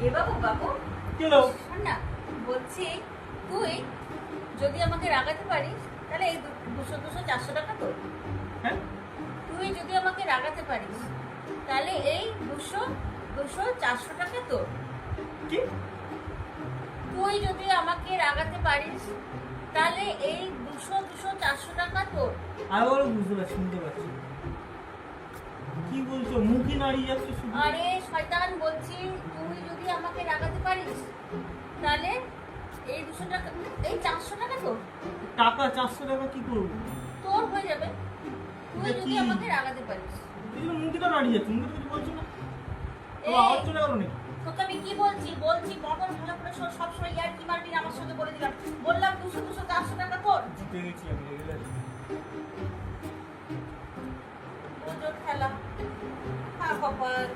এ বাবু বাবু কেন? শোন না, বলছি তুই যদি আমাকে রাগাতে পারিস তাহলে এই 200 টাকা তোর। হ্যাঁ? তুই যদি আমাকে রাগাতে পারিস তাহলে এই 400 টাকা তোর। কি? তুই যদি আমাকে রাগাতে পারিস তাহলে এই 400 টাকা তোর। আবারও বুঝতে পারছি, শুনতে পাচ্ছি। কি বলছো? মুখে নাড়িয়ে যাচ্ছে শুধু। আরে শয়তান, বলছি তুই যদি আমাকে রাগাতে পারিস তাহলে এই 200 টাকা, এই 400 টাকা তোর। টাকা 400 টাকা কি করবো? তোর হয়ে যাবে তুই এটা যদি কি? আমাকে রাগাতে পারিস। এই জন্য মুখে নাড়িয়ে যাচ্ছে, মুখে কিছু বলছো না? এই, আওয়াজ চলে গেল নাকি? তোকে আমি কি বলছি বদল ভালো করে শোন, সবসময় ইয়ার কি মারবি না আমার সঙ্গে, বলে দিলাম। বললাম 400 টাকা তোর। জিতে গেছি আমি, রেগে গেছি। পুজোর খেলা। হ্যাঁ কপাল।